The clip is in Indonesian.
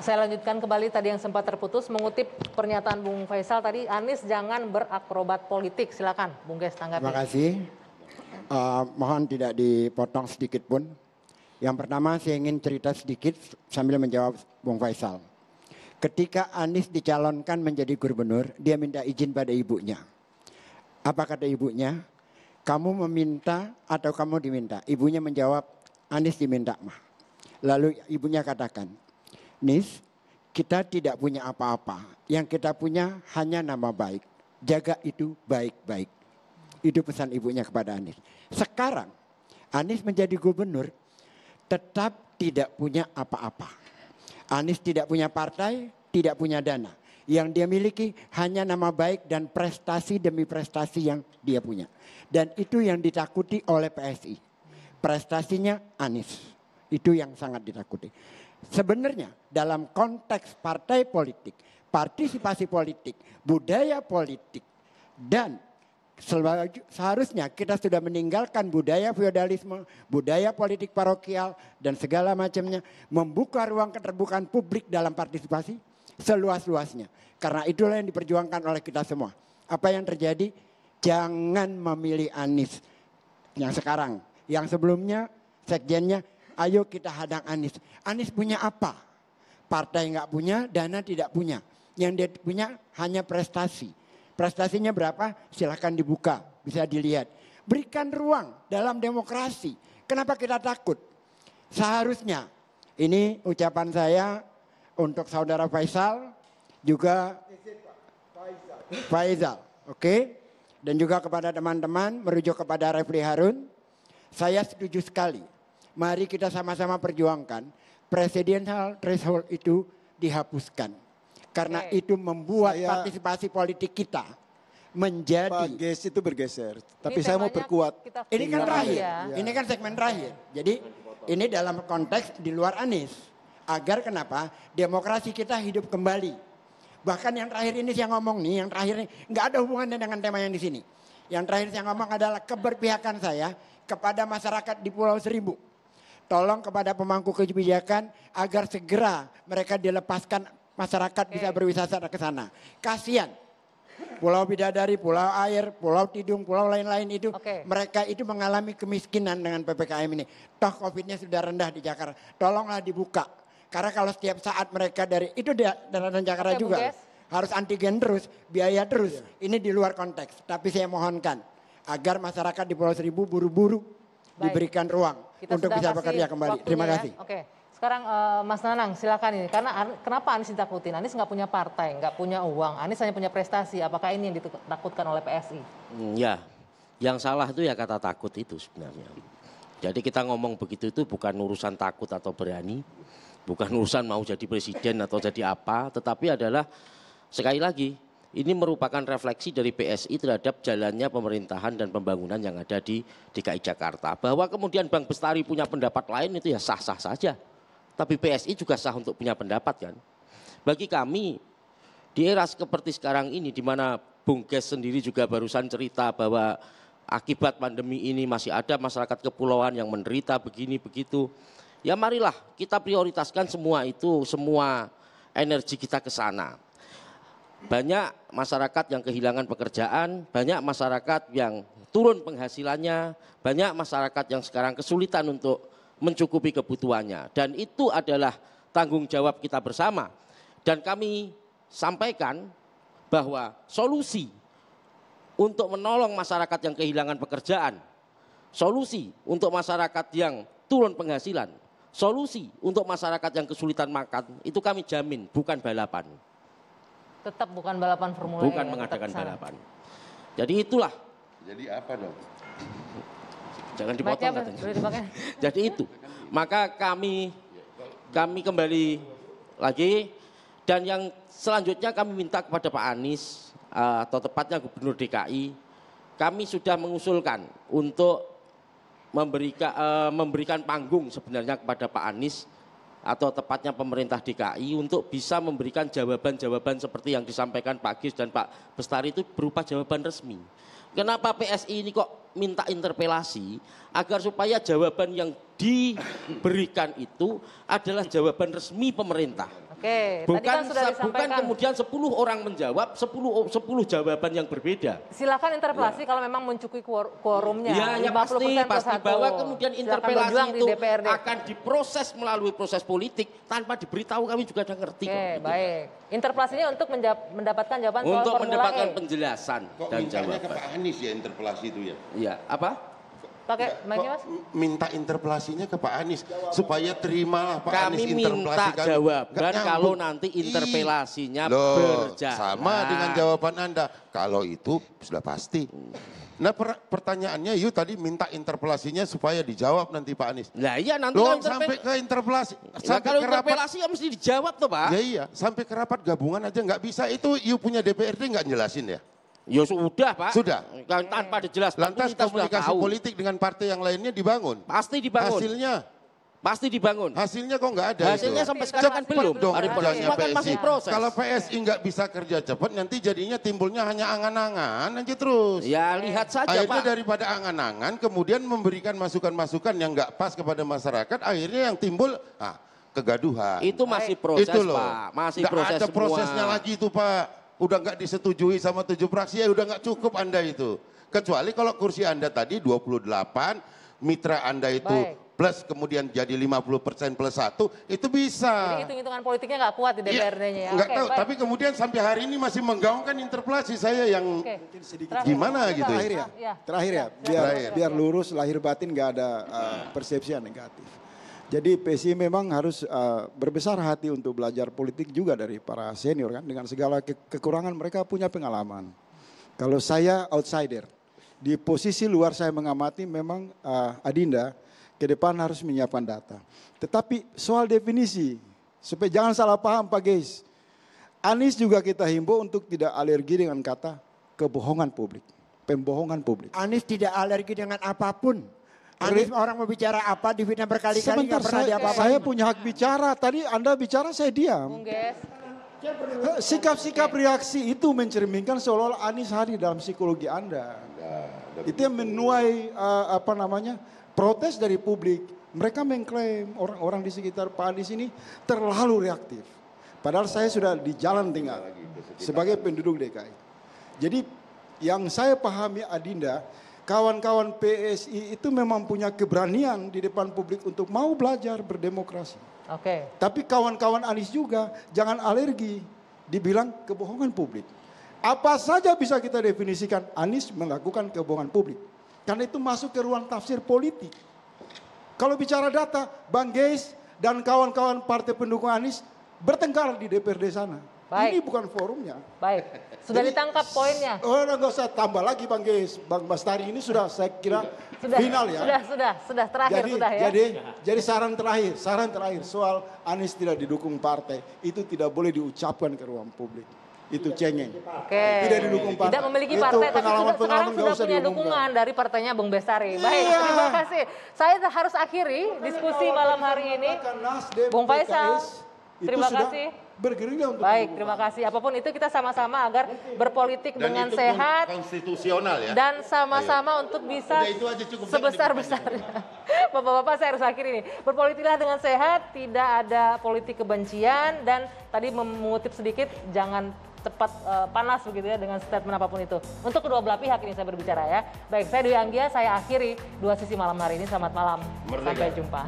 Saya lanjutkan kembali tadi yang sempat terputus, mengutip pernyataan Bung Faisal tadi, Anies jangan berakrobat politik. Silakan, Bung Ges, tanggapi. Terima kasih. Mohon tidak dipotong sedikit pun. Yang pertama saya ingin cerita sedikit sambil menjawab Bung Faisal. Ketika Anies dicalonkan menjadi gubernur, dia minta izin pada ibunya. Apa kata ibunya? Kamu meminta atau kamu diminta? Ibunya menjawab, Anies diminta mah. Lalu ibunya katakan, Nis, kita tidak punya apa-apa. Yang kita punya hanya nama baik. Jaga itu baik-baik. Itu pesan ibunya kepada Anies. Sekarang Anies menjadi gubernur, tetap tidak punya apa-apa. Anies tidak punya partai, tidak punya dana. Yang dia miliki hanya nama baik dan prestasi demi prestasi yang dia punya. Dan itu yang ditakuti oleh PSI. Prestasinya Anies. Itu yang sangat ditakuti. Sebenarnya dalam konteks partai politik, partisipasi politik, budaya politik, dan seharusnya kita sudah meninggalkan budaya feodalisme, budaya politik parokial, dan segala macamnya. Membuka ruang keterbukaan publik dalam partisipasi seluas-luasnya. Karena itulah yang diperjuangkan oleh kita semua. Apa yang terjadi? Jangan memilih Anies yang sekarang. Yang sebelumnya sekjennya, ayo kita hadang Anies. Anies punya apa? Partai nggak punya, dana tidak punya. Yang dia punya hanya prestasi. Prestasinya berapa? Silahkan dibuka, bisa dilihat. Berikan ruang dalam demokrasi. Kenapa kita takut? Seharusnya, ini ucapan saya untuk saudara Faisal, juga Faisal, oke? Dan juga kepada teman-teman, merujuk kepada Refli Harun, saya setuju sekali. Mari kita sama-sama perjuangkan presidensial threshold itu dihapuskan. Karena itu membuat partisipasi politik kita menjadi. Pak Ges itu bergeser. Tapi saya mau perkuat. Ini kan terakhir. Ini kan segmen terakhir. Jadi ini dalam konteks di luar Anies. Agar kenapa? Demokrasi kita hidup kembali. Bahkan yang terakhir ini saya ngomong nih, yang terakhir ini nggak ada hubungannya dengan tema yang di sini. Yang terakhir saya ngomong adalah keberpihakan saya kepada masyarakat di Pulau Seribu. Tolong kepada pemangku kebijakan agar segera mereka dilepaskan, masyarakat bisa berwisata ke sana. Kasihan. Pulau Bidadari, Pulau Air, Pulau Tidung, pulau lain-lain itu. Mereka itu mengalami kemiskinan dengan PPKM ini. Toh Covid-nya sudah rendah di Jakarta. Tolonglah dibuka. Karena kalau setiap saat mereka dari, itu daratan Jakarta juga. Harus antigen terus, biaya terus. Ini di luar konteks. Tapi saya mohonkan agar masyarakat di Pulau Seribu buru-buru diberikan ruang untuk bisa bekerja kembali. Terima kasih. Oke. Sekarang Mas Nanang silakan ini. Karena kenapa Anies ditakutin? Anies nggak punya partai, nggak punya uang. Anies hanya punya prestasi. Apakah ini yang ditakutkan oleh PSI? Ya, yang salah itu ya kata takut itu sebenarnya. Jadi kita ngomong begitu itu bukan urusan takut atau berani. Bukan urusan mau jadi presiden atau jadi apa. Tetapi adalah sekali lagi ini merupakan refleksi dari PSI terhadap jalannya pemerintahan dan pembangunan yang ada di DKI Jakarta. Bahwa kemudian Bang Bestari punya pendapat lain itu ya sah-sah saja. Tapi PSI juga sah untuk punya pendapat kan. Bagi kami di era seperti sekarang ini di mana Bung Ges sendiri juga barusan cerita bahwa akibat pandemi ini masih ada masyarakat kepulauan yang menderita begini begitu. Ya marilah kita prioritaskan semua itu, semua energi kita ke sana. Banyak masyarakat yang kehilangan pekerjaan, banyak masyarakat yang turun penghasilannya, banyak masyarakat yang sekarang kesulitan untuk mencukupi kebutuhannya. Dan itu adalah tanggung jawab kita bersama. Dan kami sampaikan bahwa solusi untuk menolong masyarakat yang kehilangan pekerjaan, solusi untuk masyarakat yang turun penghasilan, solusi untuk masyarakat yang kesulitan makan, itu kami jamin bukan balapan. Tetap bukan balapan formula. Bukan mengadakan balapan. Jadi itulah. Jadi apa dong? Jangan dipotong katanya. Jadi itu. Maka kami kembali lagi. Dan yang selanjutnya kami minta kepada Pak Anies, atau tepatnya Gubernur DKI, kami sudah mengusulkan untuk memberikan panggung sebenarnya kepada Pak Anies, atau tepatnya pemerintah DKI untuk bisa memberikan jawaban-jawaban seperti yang disampaikan Pak Gis dan Pak Bestari itu berupa jawaban resmi. Kenapa PSI ini kok minta interpelasi? Agar supaya jawaban yang diberikan itu adalah jawaban resmi pemerintah. Oke, tadi kan sudah bukan disampaikan. kemudian 10 orang menjawab, 10 jawaban yang berbeda. Silakan interpelasi kalau memang mencukupi quorumnya. Ya 50% pasti plus 1. bahwa kemudian Silakan interpelasi berjuang di itu DPRD. akan diproses melalui proses politik tanpa diberitahu, kami juga sudah ngerti. Oke, kok. baik. Interpelasinya untuk mendapatkan jawaban soal Untuk Formula mendapatkan E. penjelasan Kok dan mintanya jawaban. ke Pak Anies ya interpelasi itu ya? Iya, apa? Pakai mic-nya, Mas? Minta interpelasinya ke Pak Anies supaya terimalah Pak Kami Anies interpelasi minta kami. jawaban Nggak nyambung. kalau nanti interpelasinya Loh, berjalan. sama dengan jawaban Anda. Kalau itu sudah pasti. Nah pertanyaannya yuk tadi minta interpelasinya supaya dijawab nanti Pak Anies. Nah iya nanti Loh kalau sampai ke interpelasi. Nah, Sampai kalau ke rapat. interpelasi ya mesti dijawab tuh Pak. Ya iya, sampai ke rapat gabungan aja nggak bisa. Itu yuk punya DPRD nggak jelasin ya? Ya sudah Pak. Sudah. Kan tanpa dijelaskan Lantas kita sudah komunikasi tahu. politik dengan partai yang lainnya dibangun. Pasti dibangun. Pasti dibangun. Hasilnya kok nggak ada Hasilnya itu? sampai sekarang kan belum. Dong Hari kerjanya pertama kan PSI. masih proses. Kalau PSI nggak bisa kerja cepat nanti jadinya timbulnya hanya angan-angan aja terus. Ya lihat saja Akhirnya Pak. daripada angan-angan kemudian memberikan masukan-masukan yang nggak pas kepada masyarakat akhirnya yang timbul kegaduhan. Itu masih proses Itu loh. Pak. Masih Nggak proses ada semua. prosesnya lagi itu Pak. Udah nggak disetujui sama 7 fraksi ya udah nggak cukup Anda itu. Kecuali kalau kursi Anda tadi 28, mitra Anda itu Baik. plus kemudian jadi 50% plus 1, itu bisa. Jadi hitung-hitungan politiknya nggak kuat di DPRD-nya ya. Nggak Oke, tahu, baik. tapi kemudian sampai hari ini masih menggaungkan interpelasi saya yang Oke. gimana gitu ya. Terakhir ya, Ya. terakhir ya, biar lurus lahir batin nggak ada persepsi yang negatif. Jadi PSI memang harus berbesar hati untuk belajar politik juga dari para senior kan. Dengan segala kekurangan mereka punya pengalaman. Kalau saya outsider, di posisi luar saya mengamati memang Adinda ke depan harus menyiapkan data. Tetapi soal definisi, supaya jangan salah paham Pak Geis. Anies juga kita himbau untuk tidak alergi dengan kata kebohongan publik, pembohongan publik. Anies tidak alergi dengan apapun. Anies orang mau bicara apa di fitnah berkali-kali Sebentar, nggak pernah diapa-apain. saya punya hak bicara. Tadi Anda bicara, saya diam. Bung Ges. Sikap-sikap reaksi itu mencerminkan seolah-olah Anies hadir dalam psikologi Anda. Itu yang menuai protes dari publik. Mereka mengklaim orang-orang di sekitar Pak Anies ini terlalu reaktif. Padahal saya sudah di jalan tengah sebagai penduduk DKI. Jadi yang saya pahami Adinda, kawan-kawan PSI itu memang punya keberanian di depan publik untuk mau belajar berdemokrasi. Oke. Tapi kawan-kawan Anies juga jangan alergi dibilang kebohongan publik. Apa saja bisa kita definisikan Anies melakukan kebohongan publik. Karena itu masuk ke ruang tafsir politik. Kalau bicara data, Bang Geis dan kawan-kawan partai pendukung Anies bertengkar di DPRD sana. Baik. Ini bukan forumnya. Baik. Sudah Jadi, ditangkap poinnya. Oh, enggak usah tambah lagi Bang Geis. Bang Bastari ini sudah saya kira final ya. Sudah terakhir sudah ya. Jadi saran terakhir soal Anies tidak didukung partai itu tidak boleh diucapkan ke ruang publik. Itu cengeng. Oke. Tidak didukung partai. Tidak memiliki Itu partai, tapi pengalaman sekarang nggak sudah usah punya diumumkan. dukungan dari partainya Bung Bestari. Baik, Iya. terima kasih. Saya harus akhiri diskusi malam hari ini. Nasdem, Bung Faisal, PKS, itu terima sudah kasih. bergerilya untuk Baik, mendukung. terima kasih. Apapun itu kita sama-sama agar berpolitik Dan dengan itu sehat konstitusional ya. dan sama-sama untuk bisa Udah, itu aja cukup. sebesar-besarnya. Bapak-bapak saya harus akhiri ini. Berpolitiklah dengan sehat, tidak ada politik kebencian dan tadi mengutip sedikit jangan cepat panas begitu ya dengan statement apapun itu. Untuk kedua belah pihak ini saya berbicara ya. Baik, saya Dwi Anggia, saya akhiri dua sisi malam hari ini. Selamat malam. Sampai jumpa.